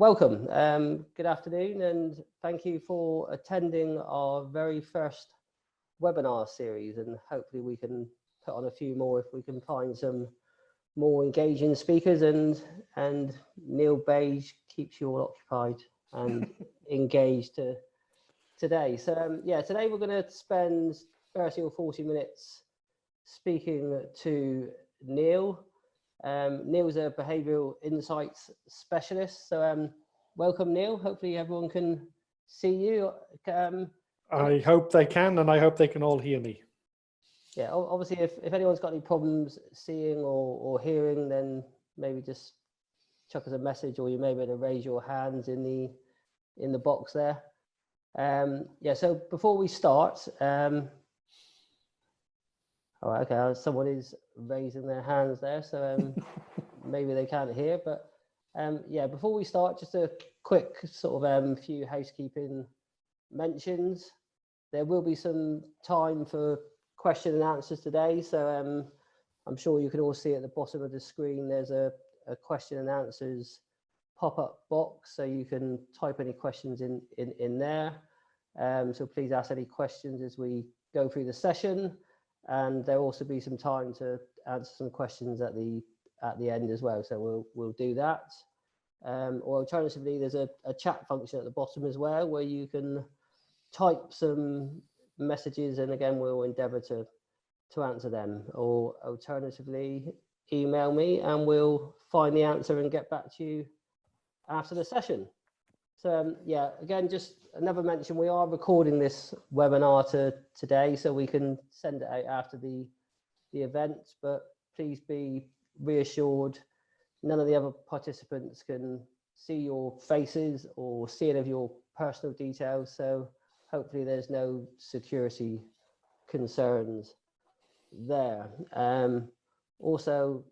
Welcome. Good afternoon, and thank you for attending our very first webinar series. And hopefully we can put on a few more if we can find some more engaging speakers. And Neil Bage keeps you all occupied and engaged today. So yeah, today we're going to spend 30 or 40 minutes speaking to Neil. Neil's a behavioural insights specialist. So welcome, Neil. Hopefully everyone can see you. I hope they can, and I hope they can all hear me. Yeah, obviously if anyone's got any problems seeing or hearing, then maybe just chuck us a message, or you may be able to raise your hands in the box there. Yeah, so before we start, oh, okay, someone is raising their hands there, so maybe they can't hear, but yeah, before we start, just a quick sort of few housekeeping mentions. There will be some time for question and answers today, so I'm sure you can all see at the bottom of the screen there's a question and answers pop-up box, so you can type any questions in there. So please ask any questions as we go through the session. And there'll also be some time to answer some questions at the end as well. So we'll do that. Or alternatively, there's a chat function at the bottom as well, where you can type some messages, and again we'll endeavour to answer them. Or alternatively, email me and we'll find the answer and get back to you after the session. So yeah, again, just another mention, we are recording this webinar today, so we can send it out after the event, but please be reassured, none of the other participants can see your faces or see any of your personal details, so hopefully there's no security concerns there. Also,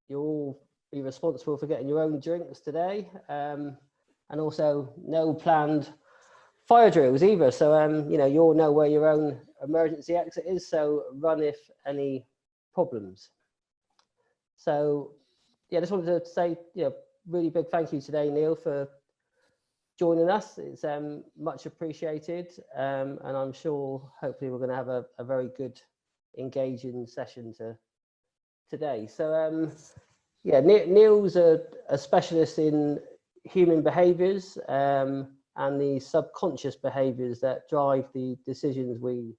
you'll all be responsible for getting your own drinks today. And also no planned fire drills either. So, you know, you all know where your own emergency exit is, so run if any problems. So, yeah, just wanted to say, you know, really big thank you today, Neil, for joining us. It's much appreciated. And I'm sure, hopefully, we're going to have a very good, engaging session today. So, yeah, Neil's a specialist in human behaviors and the subconscious behaviors that drive the decisions we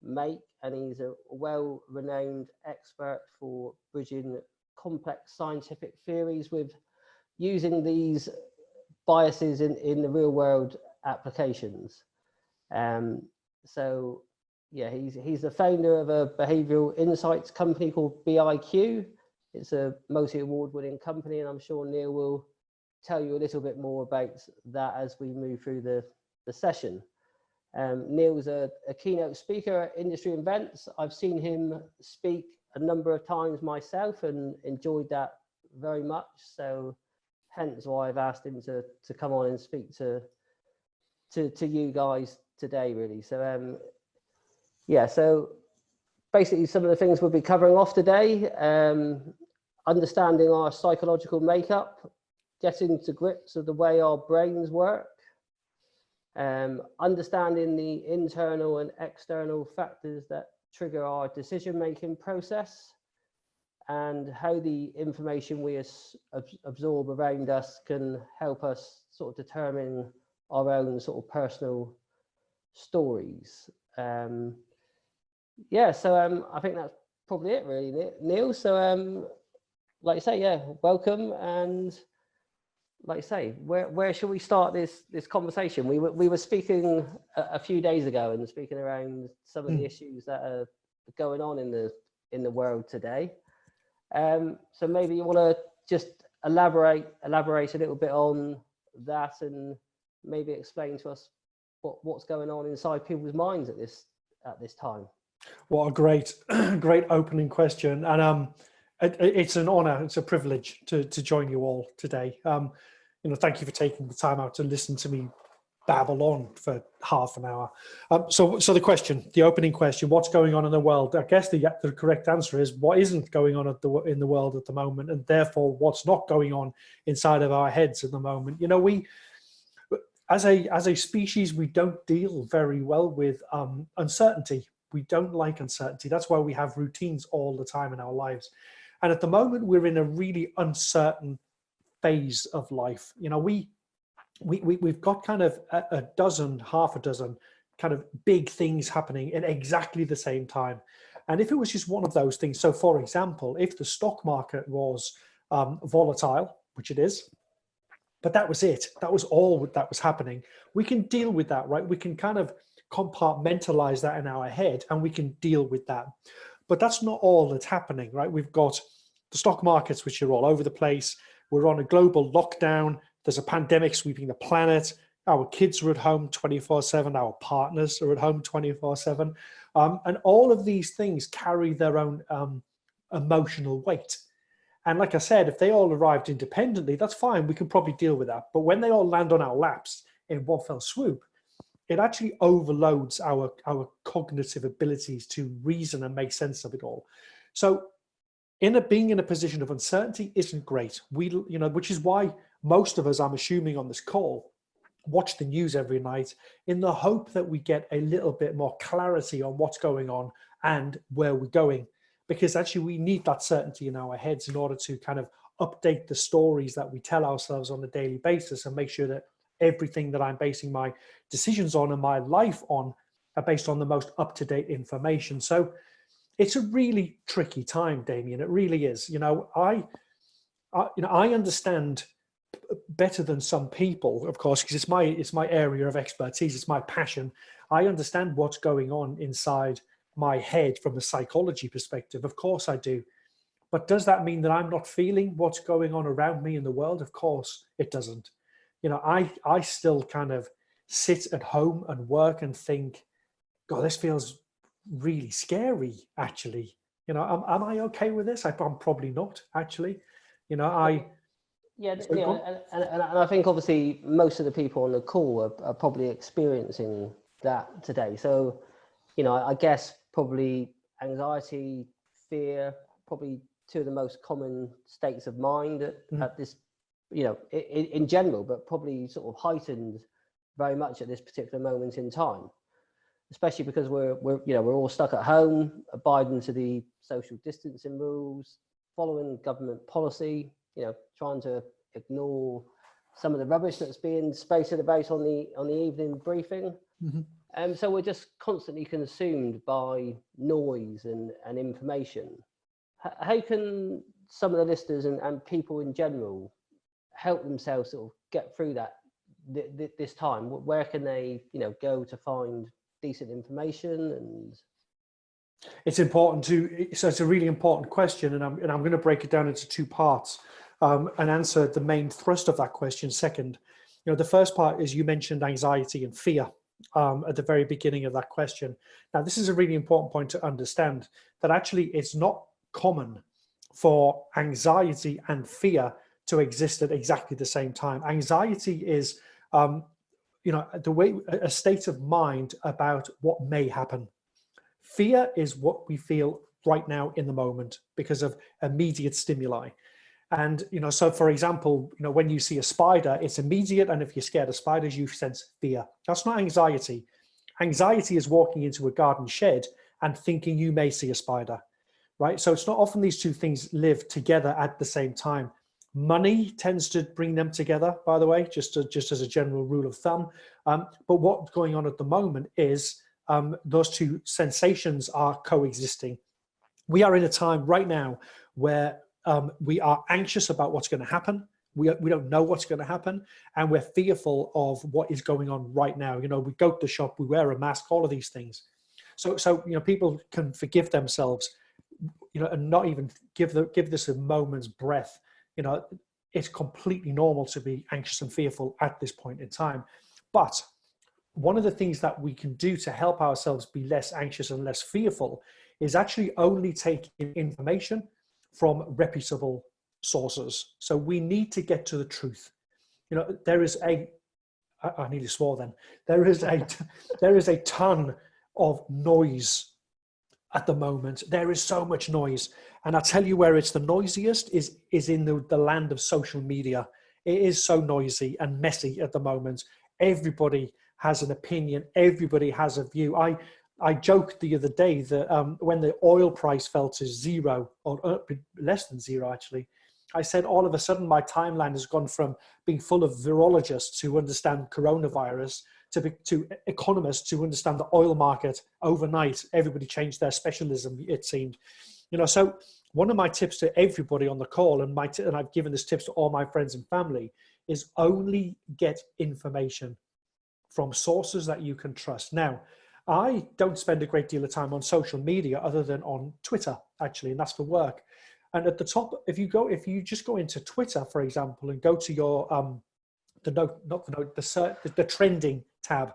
make, and he's a well-renowned expert for bridging complex scientific theories with using these biases in the real world applications. So yeah, he's the founder of a behavioral insights company called BIQ. It's a multi-award winning company, and I'm sure Neil will tell you a little bit more about that as we move through the session. Neil's a keynote speaker at industry events. I've seen him speak a number of times myself and enjoyed that very much. So hence why I've asked him to come on and speak to you guys today, really. So yeah, so basically some of the things we'll be covering off today, understanding our psychological makeup, getting to grips with the way our brains work, understanding the internal and external factors that trigger our decision-making process, and how the information we absorb around us can help us sort of determine our own sort of personal stories. Yeah, so I think that's probably it really, Neil. So like I say, yeah, welcome. And like I say, where should we start this conversation? We were speaking a few days ago and speaking around some of the issues that are going on in the world today. So maybe you want to just elaborate a little bit on that, and maybe explain to us what's going on inside people's minds at this time. What a great opening question, and it's an honor, it's a privilege to join you all today. You know, thank you for taking the time out to listen to me babble on for half an hour. So the opening question, what's going on in the world? I guess the correct answer is what isn't going on in the world at the moment, and therefore what's not going on inside of our heads at the moment. You know, we, as a species, we don't deal very well with uncertainty. We don't like uncertainty. That's why we have routines all the time in our lives. And at the moment, we're in a really uncertain phase of life. You know, we've got kind of half a dozen kind of big things happening at exactly the same time. And if it was just one of those things, so for example, if the stock market was volatile, which it is, but that was it, that was all that was happening, we can deal with that, right? We can kind of compartmentalize that in our head and we can deal with that. But that's not all that's happening, right? We've got the stock markets, which are all over the place. We're on a global lockdown. There's a pandemic sweeping the planet. Our kids are at home 24/7. Our partners are at home 24/7. And all of these things carry their own emotional weight. And like I said, if they all arrived independently, that's fine. We can probably deal with that. But when they all land on our laps in one fell swoop, it actually overloads our cognitive abilities to reason and make sense of it all. So being in a position of uncertainty isn't great. Which is why most of us, I'm assuming on this call, watch the news every night in the hope that we get a little bit more clarity on what's going on and where we're going. Because actually we need that certainty in our heads in order to kind of update the stories that we tell ourselves on a daily basis and make sure that everything that I'm basing my decisions on and my life on are based on the most up-to-date information. So it's a really tricky time, Damien. It really is. I understand better than some people, of course, because it's my area of expertise. It's my passion. I understand what's going on inside my head from a psychology perspective. Of course I do. But does that mean that I'm not feeling what's going on around me in the world? Of course it doesn't. I still kind of sit at home and work and think, God, this feels really scary, actually. Am I okay with this? I'm probably not, actually. And I think obviously most of the people on the call are probably experiencing that today. So, I guess probably anxiety, fear, probably two of the most common states of mind at this, in general, but probably sort of heightened very much at this particular moment in time, especially because we're all stuck at home, abiding to the social distancing rules, following government policy, trying to ignore some of the rubbish that's being spoken about on the evening briefing. Mm-hmm. So we're just constantly consumed by noise and information. How can some of the listeners and people in general help themselves sort of get through this time? Where can they, go to find decent information? And it's important so it's a really important question, and I'm going to break it down into two parts and answer the main thrust of that question second. The first part is you mentioned anxiety and fear at the very beginning of that question. Now, this is a really important point to understand, that actually it's not common for anxiety and fear to exist at exactly the same time. Anxiety is, the way a state of mind about what may happen. Fear is what we feel right now in the moment because of immediate stimuli. And, so for example, when you see a spider, it's immediate. And if you're scared of spiders, you sense fear. That's not anxiety. Anxiety is walking into a garden shed and thinking you may see a spider, right? So it's not often these two things live together at the same time. Money tends to bring them together, by the way, just as a general rule of thumb. But what's going on at the moment is those two sensations are coexisting. We are in a time right now where we are anxious about what's going to happen. We don't know what's going to happen, and we're fearful of what is going on right now. We go to the shop, we wear a mask, all of these things. So people can forgive themselves, and not even give this a moment's breath. It's completely normal to be anxious and fearful at this point in time. But one of the things that we can do to help ourselves be less anxious and less fearful is actually only taking information from reputable sources. So we need to get to the truth. There is a I nearly swore then. There is a ton of noise at the moment. There is so much noise. And I'll tell you where it's the noisiest is in the land of social media. It is so noisy and messy at the moment. Everybody has an opinion. Everybody has a view. I joked the other day that when the oil price fell to zero, or less than zero actually, I said all of a sudden my timeline has gone from being full of virologists who understand coronavirus to economists who understand the oil market. Overnight, everybody changed their specialism, it seemed. So one of my tips to everybody on the call, and I've given this tips to all my friends and family, is only get information from sources that you can trust. Now, I don't spend a great deal of time on social media other than on Twitter, actually, and that's for work. And at the top, if you just go into Twitter, for example, and go to your the trending tab,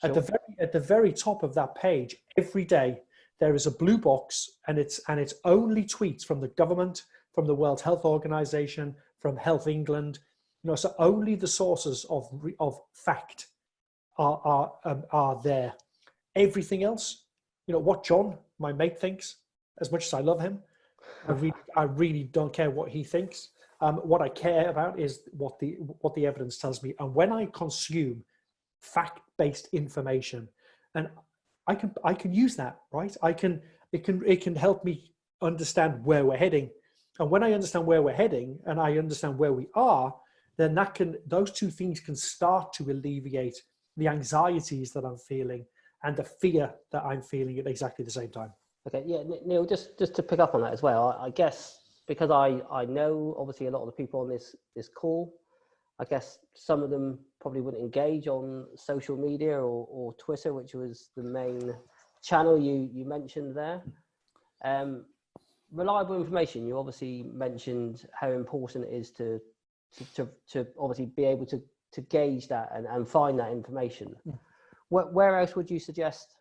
sure. At the very top of that page, every day there is a blue box, and it's only tweets from the government, from the World Health Organization, from Health England. So only the sources of fact are there. Everything else, what John, my mate, thinks, as much as I love him, I really don't care what he thinks. What I care about is what the evidence tells me. And when I consume fact-based information, and I can use that, right? It can help me understand where we're heading. And when I understand where we're heading and I understand where we are, then those two things can start to alleviate the anxieties that I'm feeling and the fear that I'm feeling at exactly the same time. Okay, yeah, Neil, just to pick up on that as well, I guess because I know obviously a lot of the people on this call, I guess some of them probably wouldn't engage on social media or Twitter, which was the main channel you mentioned there. Reliable information, you obviously mentioned how important it is to obviously be able to gauge that and find that information. Where else would you suggest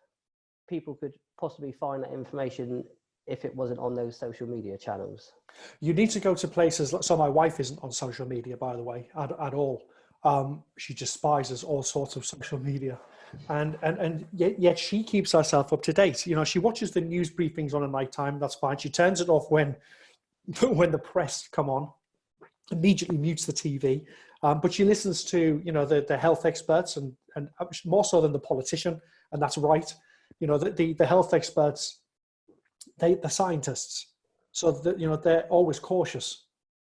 people could possibly find that information if it wasn't on those social media channels? You need to go to places. So my wife isn't on social media, by the way, at all. She despises all sorts of social media, and yet she keeps herself up to date. She watches the news briefings on a night time. That's fine. She turns it off when the press come on. Immediately mutes the TV, but she listens to the health experts and more so than the politician, and that's right. The health experts, the scientists, so that they're always cautious.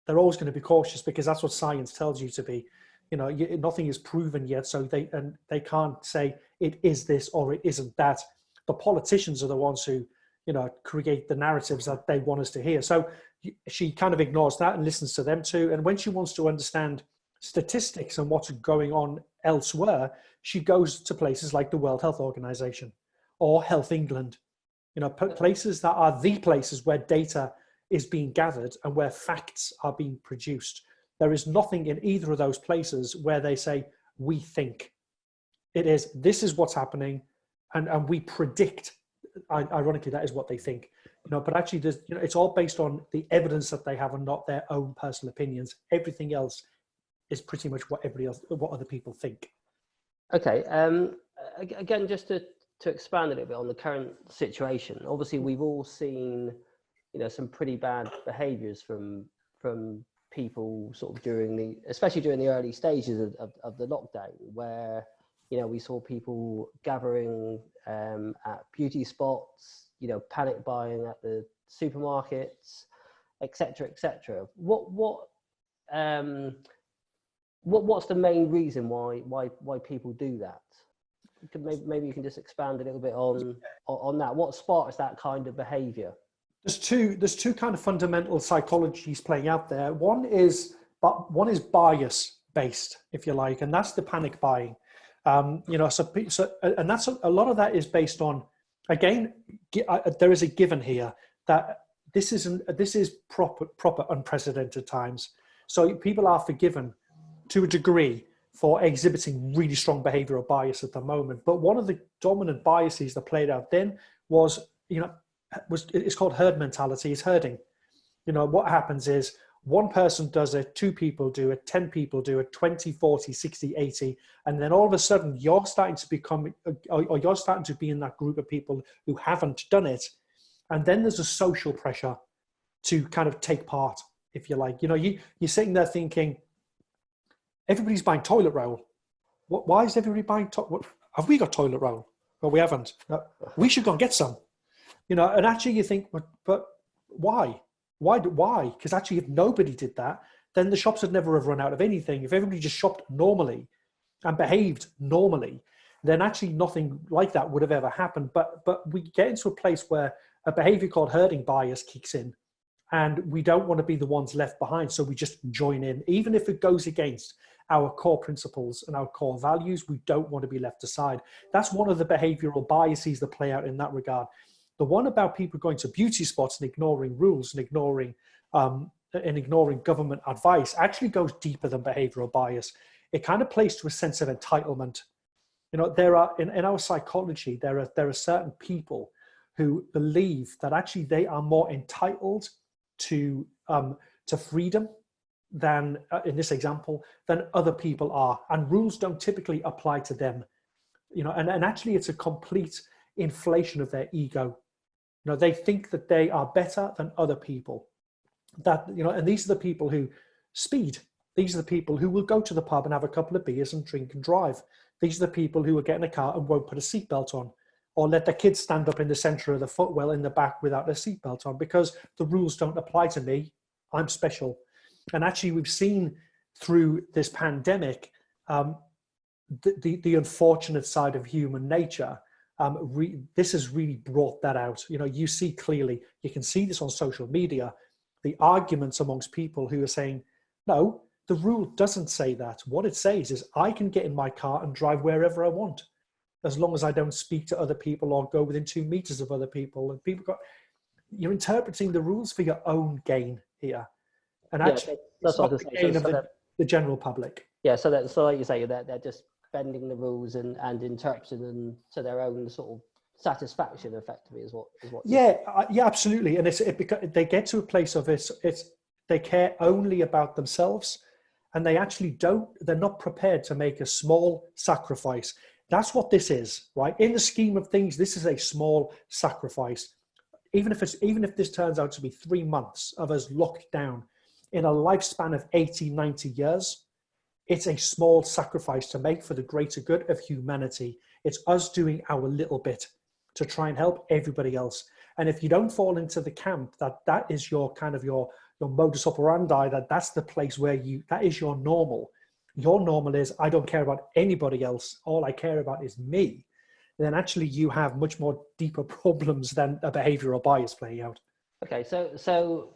They're always going to be cautious because that's what science tells you to be. Nothing is proven yet, so they can't say it is this or it isn't that. The politicians are the ones who create the narratives that they want us to hear. So she kind of ignores that and listens to them too. And when she wants to understand statistics and what's going on elsewhere, she goes to places like the World Health Organization or Health England, places that are the places where data is being gathered and where facts are being produced. There is nothing in either of those places where they say, we think. It is, this is what's happening, and we predict. Ironically, that is what they think. But actually, it's all based on the evidence that they have and not their own personal opinions. Everything else is pretty much what other people think. Okay. Again, just to expand a little bit on the current situation. Obviously, we've all seen, some pretty bad behaviours from people sort of especially during the early stages of the lockdown, where we saw people gathering at beauty spots, panic buying at the supermarkets, etc., etc. What's the main reason why people do that? Maybe you can just expand a little bit on that. What sparks that kind of behaviour? There's two kind of fundamental psychologies playing out there. One is bias based, if you like, and that's the panic buying. And that's a lot of that is based on, again, there is a given here that this is proper unprecedented times. So people are forgiven to a degree for exhibiting really strong behavioral bias at the moment. But one of the dominant biases that played out then was, it's called herd mentality. It's herding. What happens is one person does it, 2 people do it, 10 people do it, 20, 40, 60, 80. And then all of a sudden you're starting to become, or you're starting to be in that group of people who haven't done it. And then there's a social pressure to kind of take part, if you like. You know, you're sitting there thinking, everybody's buying toilet roll. Why is everybody buying have we got toilet roll? Well, we haven't. We should go and get some. You know, and actually you think, but why? Why? Because actually, if nobody did that, then the shops would never have run out of anything. If everybody just shopped normally and behaved normally, then actually nothing like that would have ever happened. But we get into a place where a behavior called herding bias kicks in, and we don't want to be the ones left behind. So we just join in, even if it goes against our core principles and our core values. We don't want to be left aside. That's one of the behavioral biases that play out in that regard. The one about people going to beauty spots and ignoring rules and ignoring government advice actually goes deeper than behavioral bias. It kind of plays to a sense of entitlement. You know, there are in our psychology, there are certain people who believe that actually they are more entitled to freedom than, in this example, than other people are, and rules don't typically apply to them. You know, and actually it's a complete inflation of their ego. You know, they think that they are better than other people. That, you know, and these are the people who speed. These are the people who will go to the pub and have a couple of beers and drink and drive. These are the people who will get in a car and won't put a seatbelt on, or let their kids stand up in the center of the footwell in the back without a seatbelt on, because the rules don't apply to me. I'm special. And actually, we've seen through this pandemic the unfortunate side of human nature. This has really brought that out. You know, you see clearly, you can see this on social media, the arguments amongst people who are saying, no, the rule doesn't say that. What it says is I can get in my car and drive wherever I want, as long as I don't speak to other people or go within 2 meters of other people. And you're interpreting the rules for your own gain here. And actually, that's not the gain of the general public. Yeah, so like you say, they're just bending the rules and interpreting them to their own sort of satisfaction, effectively, is what. Yeah, absolutely. And they get to a place of they care only about themselves, and they're not prepared to make a small sacrifice. That's what this is, right? In the scheme of things, this is a small sacrifice. Even if this turns out to be 3 months of us locked down in a lifespan of 80, 90 years, it's a small sacrifice to make for the greater good of humanity. It's us doing our little bit to try and help everybody else. And if you don't fall into the camp that is your kind of your modus operandi, that's the place where that is your normal. Your normal is, I don't care about anybody else. All I care about is me. Then actually you have much more deeper problems than a behavioral bias playing out. Okay, so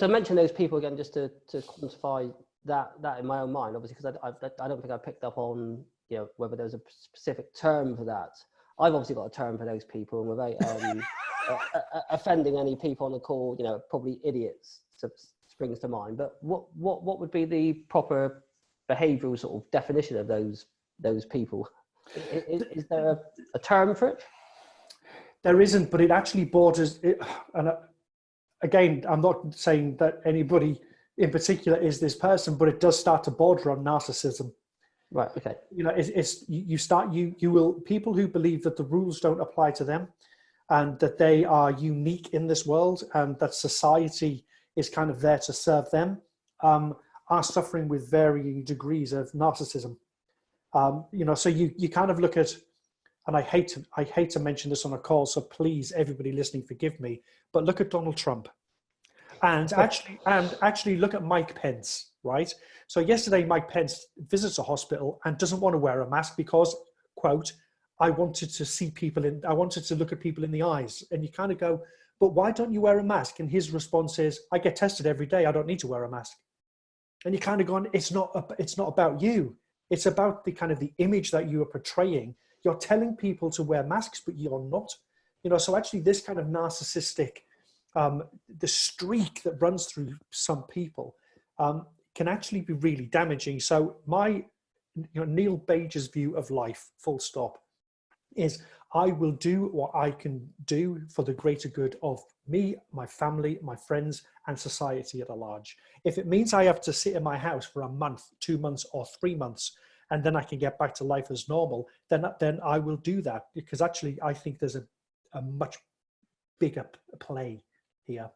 mention those people again, just to quantify that in my own mind, obviously, because I don't think I picked up on, you know, whether there's a specific term for that. I've obviously got a term for those people, and without offending any people on the call, you know, probably idiots springs to mind. But what would be the proper behavioural sort of definition of those people? Is there a term for it? There isn't, but it actually borders it. And again, I'm not saying that anybody in particular is this person, but it does start to border on narcissism. Right. Okay. You know, people who believe that the rules don't apply to them, and that they are unique in this world, and that society is kind of there to serve them, are suffering with varying degrees of narcissism. You know, so you kind of look at, and I hate to mention this on a call, so please, everybody listening, forgive me, but look at Donald Trump, and actually look at Mike Pence, right? So yesterday, Mike Pence visits a hospital and doesn't want to wear a mask because, quote, I wanted to look at people in the eyes. And you kind of go, but why don't you wear a mask? And his response is, I get tested every day. I don't need to wear a mask. And you kind of go, it's not about you. It's about the kind of the image that you are portraying. You're telling people to wear masks, but you're not. You know, so actually this kind of narcissistic, the streak that runs through some people can actually be really damaging. So Neil Bage's view of life, full stop, is I will do what I can do for the greater good of me, my family, my friends, and society at large. If it means I have to sit in my house for a month, 2 months, or 3 months, and then I can get back to life as normal, then I will do that, because actually I think there's a much bigger play here.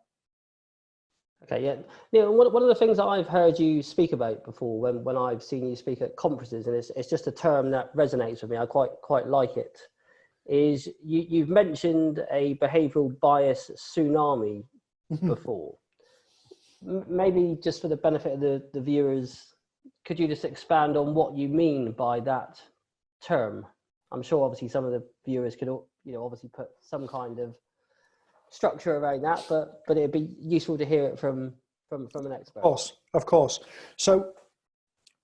Okay, yeah. Neil, one of the things that I've heard you speak about before when I've seen you speak at conferences, and it's just a term that resonates with me, I quite like it, is you've mentioned a behavioural bias tsunami before. Maybe just for the benefit of the viewers, could you just expand on what you mean by that term? I'm sure obviously some of the viewers could, obviously put some kind of structure around that, but it'd be useful to hear it from an expert. Of course. So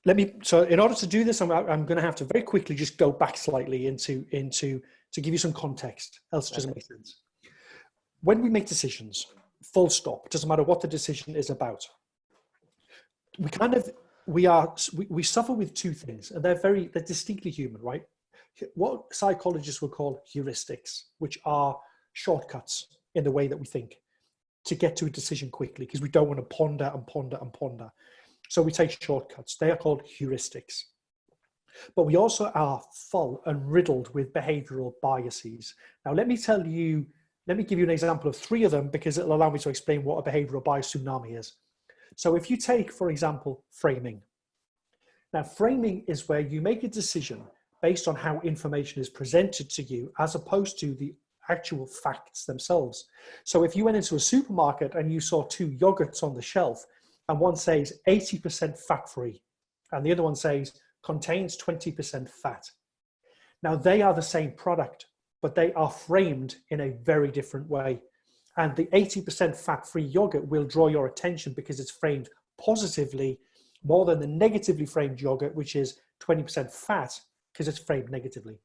in order to do this, I'm going to have to very quickly just go back slightly into to give you some context, else it doesn't make sense. When we make decisions, full stop, it doesn't matter what the decision is about. We suffer with two things, and they're distinctly human, right? What psychologists would call heuristics, which are shortcuts in the way that we think to get to a decision quickly, because we don't want to ponder and ponder and ponder. So we take shortcuts. They are called heuristics. But we also are full and riddled with behavioral biases. Now, let me give you an example of 3 of them, because it'll allow me to explain what a behavioral bias tsunami is. So if you take, for example, framing. Now, framing is where you make a decision based on how information is presented to you, as opposed to the actual facts themselves. So if you went into a supermarket and you saw 2 yogurts on the shelf, and one says 80% fat-free, and the other one says contains 20% fat. Now, they are the same product, but they are framed in a very different way. And the 80% fat-free yogurt will draw your attention because it's framed positively more than the negatively framed yogurt, which is 20% fat, because it's framed negatively.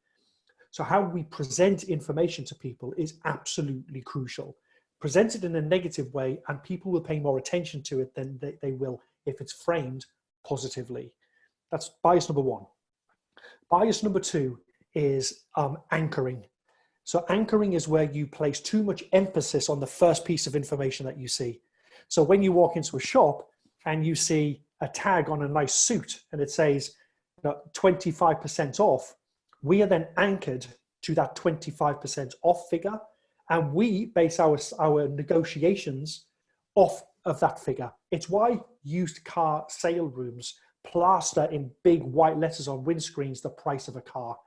So how we present information to people is absolutely crucial. Present it in a negative way, and people will pay more attention to it than they will if it's framed positively. That's bias number 1. Bias number 2 is anchoring. So anchoring is where you place too much emphasis on the first piece of information that you see. So when you walk into a shop and you see a tag on a nice suit and it says 25% off, we are then anchored to that 25% off figure, and we base our negotiations off of that figure. It's why used car sale rooms plaster in big white letters on windscreens the price of a car,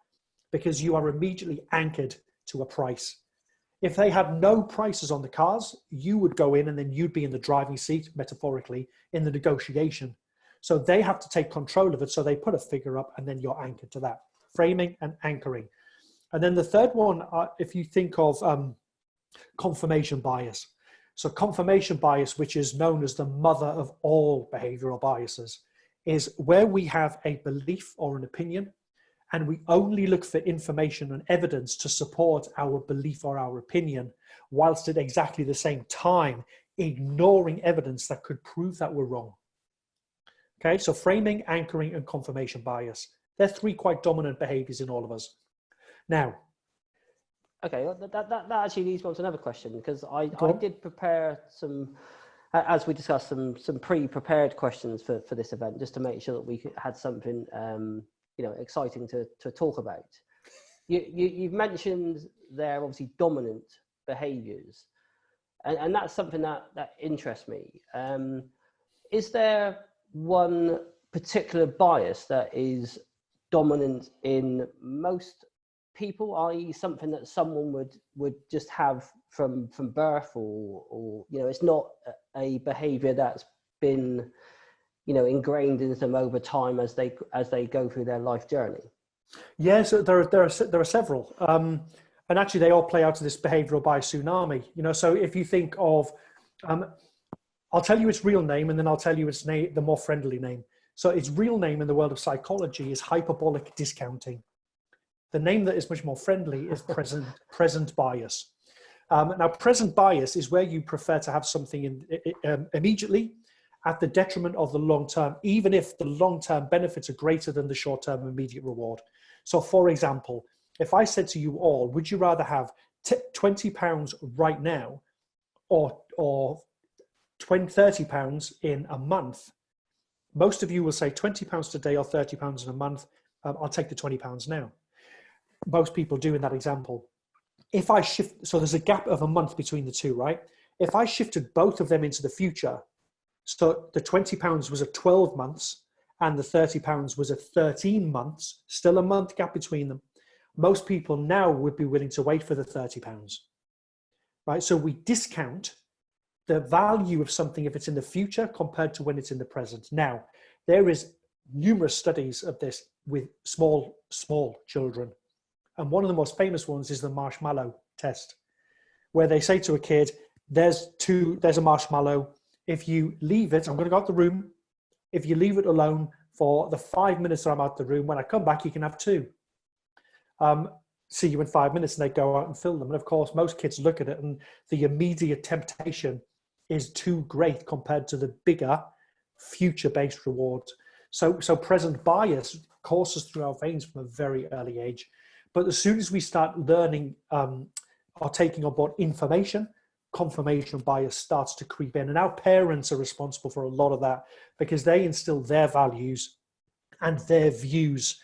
because you are immediately anchored to a price. If they had no prices on the cars, you would go in and then you'd be in the driving seat, metaphorically, in the negotiation. So they have to take control of it. So they put a figure up and then you're anchored to that. Framing and anchoring. And then the third one, if you think of confirmation bias. So confirmation bias, which is known as the mother of all behavioral biases, is where we have a belief or an opinion, and we only look for information and evidence to support our belief or our opinion, whilst at exactly the same time ignoring evidence that could prove that we're wrong. Okay, so framing, anchoring, and confirmation bias. They're 3 quite dominant behaviors in all of us. Now, okay, that actually leads me on to another question, because I did prepare some, as we discussed, some pre-prepared questions for this event, just to make sure that we had something exciting to talk about. You've mentioned there obviously dominant behaviors, and that's something that interests me. Is there one particular bias that is dominant in most people, i.e. something that someone would just have from birth, or it's not a behavior that's been ingrained into them over time as they go through their life journey? Yeah, so there are several, and actually they all play out to this behavioral bias tsunami. So if you think of, I'll tell you its real name, and then I'll tell you its name, the more friendly name. So its real name in the world of psychology is hyperbolic discounting. The name that is much more friendly is present bias. Now, present bias is where you prefer to have something immediately at the detriment of the long term, even if the long term benefits are greater than the short term immediate reward. So, for example, If I said to you all, would you rather have £20 right now or £30 in a month? Most of you will say £20 today or £30 in a month. I'll take the £20 now. Most people do in that example. If I shift, so there's a gap of a month between the two, right? If I shifted both of them into the future, so the £20 was at 12 months and the £30 was at 13 months, still a month gap between them, most people now would be willing to wait for the £30, right? So we discount the value of something if it's in the future compared to when it's in the present. Now, there is numerous studies of this with small children. And one of the most famous ones is the marshmallow test, where they say to a kid, there's a marshmallow. If you leave it, I'm going to go out the room. If you leave it alone for the 5 minutes that I'm out the room, when I come back, you can have two. See you in 5 minutes, and they go out and fill them. And of course, most kids look at it and the immediate temptation is too great compared to the bigger future-based rewards. So present bias courses through our veins from a very early age. But as soon as we start learning or taking on board information, confirmation bias starts to creep in. And our parents are responsible for a lot of that because they instill their values and their views,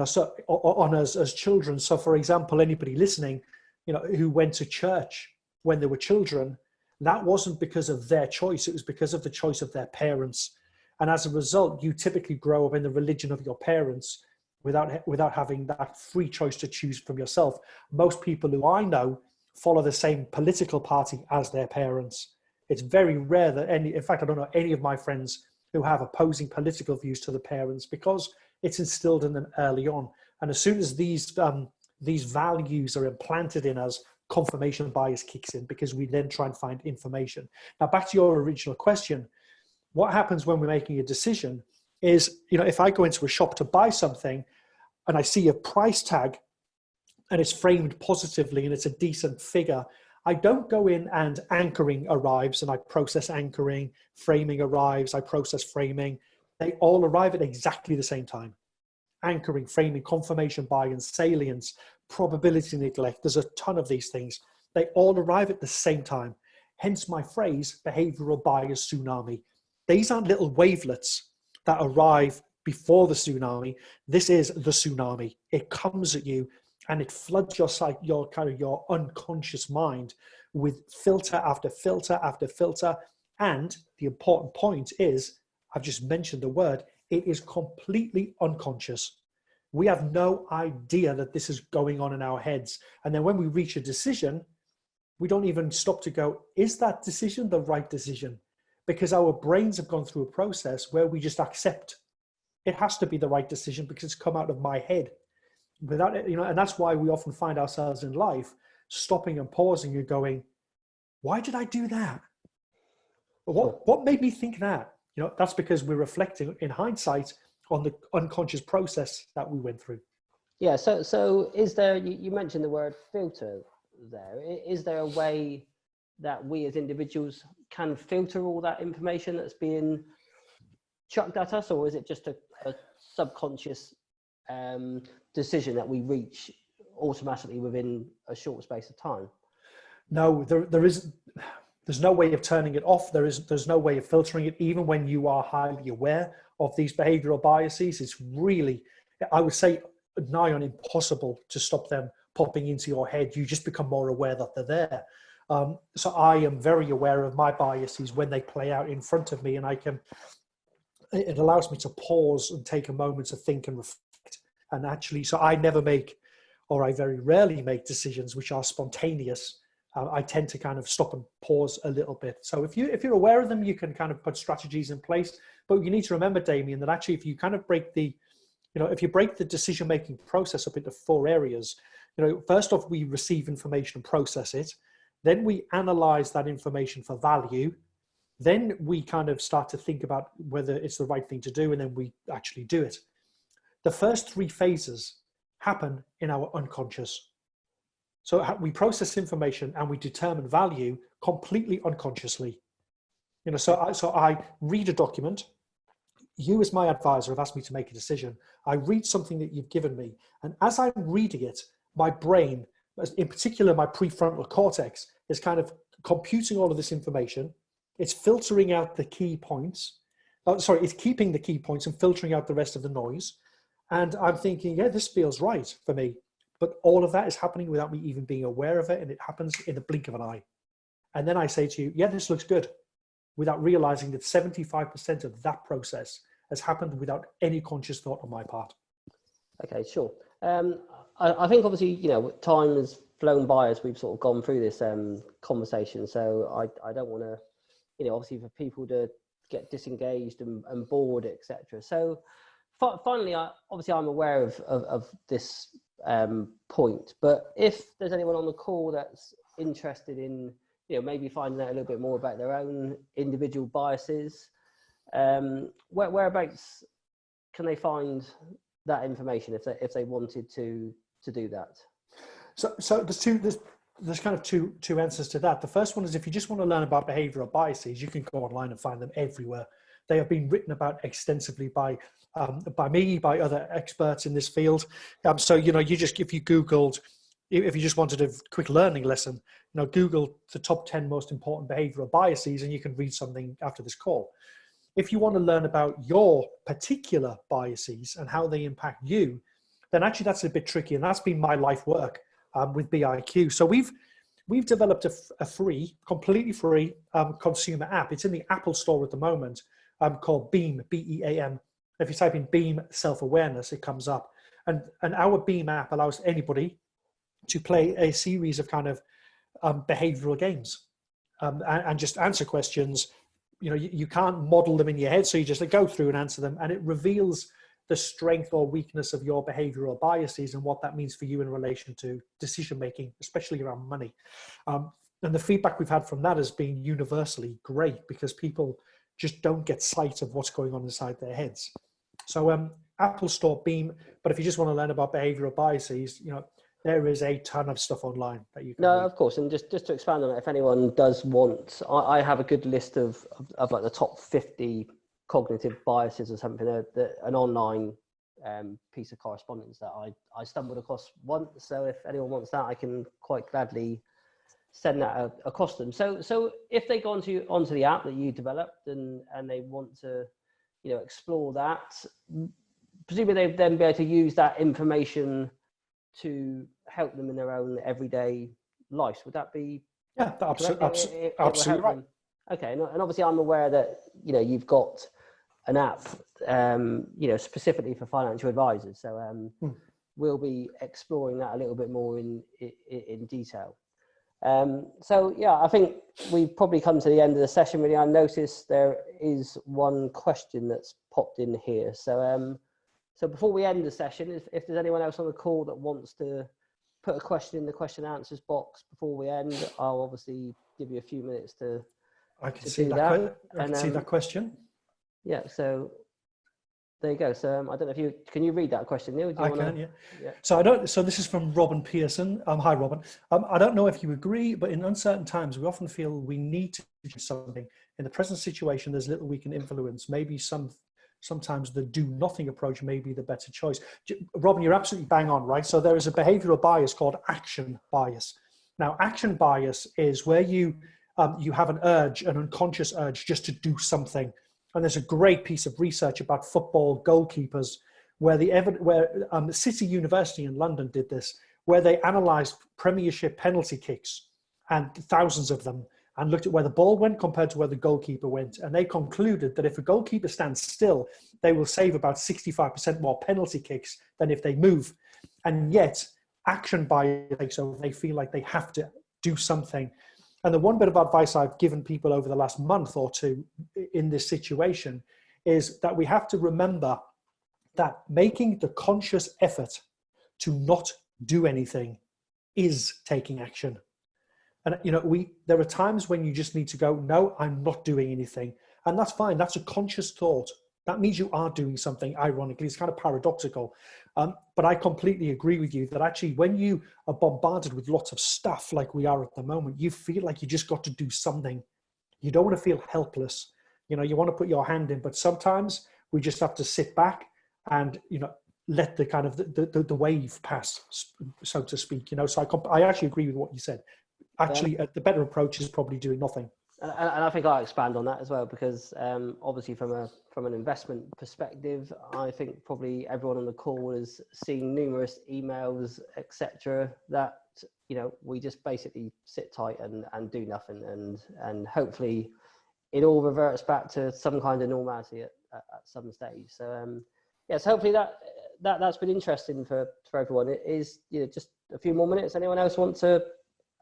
so on us as children. So for example, anybody listening, who went to church when they were children, that wasn't because of their choice. It was because of the choice of their parents. And as a result, you typically grow up in the religion of your parents without having that free choice to choose from yourself. Most people who I know follow the same political party as their parents. It's very rare that in fact, I don't know any of my friends who have opposing political views to the parents because it's instilled in them early on. And as soon as these values are implanted in us, confirmation bias kicks in because we then try and find information. Now, back to your original question, what happens when we're making a decision is, if I go into a shop to buy something and I see a price tag and it's framed positively and it's a decent figure, I don't go in and anchoring arrives and I process anchoring, framing arrives, I process framing. They all arrive at exactly the same time. Anchoring, framing, confirmation bias, salience, probability neglect. There's a ton of these things. They all arrive at the same time. Hence my phrase, behavioral bias tsunami. These aren't little wavelets that arrive before the tsunami. This is the tsunami. It comes at you and it floods your unconscious mind with filter after filter after filter. And the important point is, I've just mentioned the word, it is completely unconscious. We have no idea that this is going on in our heads. And then when we reach a decision, we don't even stop to go, is that decision the right decision? Because our brains have gone through a process where we just accept it has to be the right decision because it's come out of my head. Without it, and that's why we often find ourselves in life stopping and pausing and going, why did I do that? What made me think that? That's because we're reflecting in hindsight on the unconscious process that we went through. Yeah. So is there, you mentioned the word filter there. Is there a way that we as individuals can filter all that information that's being chucked at us, or is it just a subconscious decision that we reach automatically within a short space of time? No, there's no way of turning it off. There's no way of filtering it. Even when you are highly aware of these behavioral biases, it's really, I would say, nigh on impossible to stop them popping into your head. You just become more aware that they're there. So I am very aware of my biases when they play out in front of me, and it allows me to pause and take a moment to think and reflect. And actually, so I never make, or I very rarely make decisions which are spontaneous. I tend to kind of stop and pause a little bit. So if you're aware of them, you can kind of put strategies in place. But you need to remember, Damien, that actually if you kind of break if you break the decision-making process up into 4 areas, first off, we receive information and process it. Then we analyze that information for value. Then we kind of start to think about whether it's the right thing to do, and then we actually do it. The first 3 phases happen in our unconscious. So we process information and we determine value completely unconsciously. So I read a document. You as my advisor have asked me to make a decision. I read something that you've given me. And as I'm reading it, my brain, in particular my prefrontal cortex, is kind of computing all of this information. It's filtering out the key points. It's keeping the key points and filtering out the rest of the noise. And I'm thinking, yeah, this feels right for me. But all of that is happening without me even being aware of it. And it happens in the blink of an eye. And then I say to you, yeah, this looks good, without realizing that 75% of that process has happened without any conscious thought on my part. Okay, sure. I think obviously, time has flown by as we've sort of gone through this conversation. So I don't want to, obviously for people to get disengaged and bored, etc. So finally, I'm aware of this point, but if there's anyone on the call that's interested in, maybe finding out a little bit more about their own individual biases, whereabouts can they find that information if they wanted to do that? So there's kind of two answers to that. The first one is, if you just want to learn about behavioral biases, you can go online and find them everywhere. They have been written about extensively by me, by other experts in this field. So if you Googled, if you just wanted a quick learning lesson, Google the top 10 most important behavioral biases, and you can read something after this call. If you want to learn about your particular biases and how they impact you, then actually that's a bit tricky, and that's been my life work with BIQ. So we've developed a free, completely free consumer app. It's in the Apple Store at the moment, called Beam, B-E-A-M. If you type in Beam self-awareness, it comes up. And our Beam app allows anybody to play a series of kind of behavioral games and just answer questions. You can't model them in your head, so you just go through and answer them, and it reveals the strength or weakness of your behavioral biases and what that means for you in relation to decision making, especially around money. And the feedback we've had from that has been universally great, because people just don't get sight of what's going on inside their heads. So Apple Store, Beam. But if you just want to learn about behavioral biases, there is a ton of stuff online that you can read. Of course. And just to expand on it, if anyone does want, I have a good list of like the top 50 cognitive biases or something, an online piece of correspondence that I stumbled across once. So if anyone wants that, I can quite gladly send that across them. So if they go onto the app that you developed and they want to, explore that, presumably they'd then be able to use that information to help them in their own everyday lives. Would that be? Yeah, absolutely right. Okay, and obviously I'm aware that you've got an app specifically for financial advisors, so we'll be exploring that a little bit more in detail. So yeah, I think we've probably come to the end of the session really. I noticed there is one question that's popped in here, so before we end the session, if there's anyone else on the call that wants to put a question in the question and answers box before we end, I'll obviously give you a few minutes to. I can see that. I can see that question. Yeah. So there you go. So I don't know if can you read that question, Neil? Yeah. So this is from Robin Pearson. Hi, Robin. I don't know if you agree, but in uncertain times, we often feel we need to do something. In the present situation, there's little we can influence. Maybe sometimes the do nothing approach may be the better choice. Robin, you're absolutely bang on, right? So there is a behavioral bias called action bias. Now, action bias is where you have an unconscious urge just to do something. And there's a great piece of research about football goalkeepers where City University in London did this, where they analysed Premiership penalty kicks, and thousands of them, and looked at where the ball went compared to where the goalkeeper went. And they concluded that if a goalkeeper stands still, they will save about 65% more penalty kicks than if they move. And yet, action bias takes over. They feel like they have to do something. And the one bit of advice I've given people over the last month or two in this situation is that we have to remember that making the conscious effort to not do anything is taking action. And there are times when you just need to go, no, I'm not doing anything. And that's fine. That's a conscious thought. That means you are doing something. Ironically, it's kind of paradoxical. But I completely agree with you that actually when you are bombarded with lots of stuff like we are at the moment, you feel like you just got to do something. You don't want to feel helpless. You want to put your hand in, but sometimes we just have to sit back and, let the kind of the wave pass, so to speak. So I actually agree with what you said. Actually, the better approach is probably doing nothing. And I think I'll expand on that as well, because obviously from an investment perspective, I think probably everyone on the call has seen numerous emails, etc., that we just basically sit tight and do nothing, and hopefully it all reverts back to some kind of normality at some stage. So yes, hopefully that's been interesting for everyone. It is just a few more minutes. Anyone else want to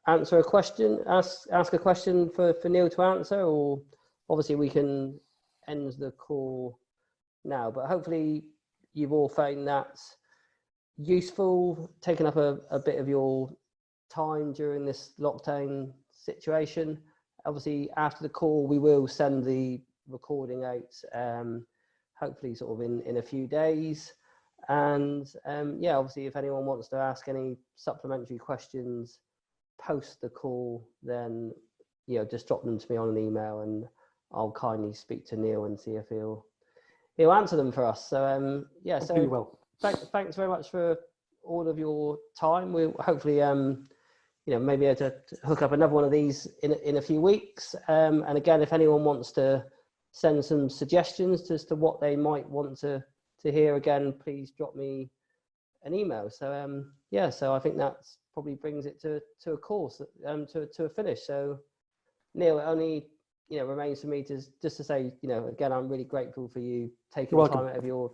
answer a question, ask a question for Neil to answer, or obviously we can end the call now, but hopefully you've all found that useful, taking up a bit of your time during this lockdown situation. Obviously after the call we will send the recording out, hopefully sort of in a few days, and yeah, obviously if anyone wants to ask any supplementary questions post the call, then just drop them to me on an email, and I'll kindly speak to Neil and see if he'll answer them for us. So yeah, so you will. Thanks very much for all of your time. We'll hopefully maybe able to hook up another one of these in a few weeks, and again, if anyone wants to send some suggestions as to what they might want to hear again, please drop me an email. So yeah, so I think that's probably brings it to a course, to a finish. So Neil, it only remains for me to say, again, I'm really grateful for you taking the time out of your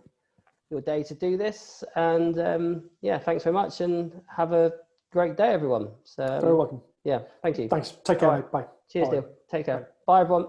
day to do this, and yeah, thanks very much, and have a great day, everyone. So very welcome. Yeah, thank you. Thanks. Take care, mate. Bye. Cheers, Neil. Take care. Bye, everyone.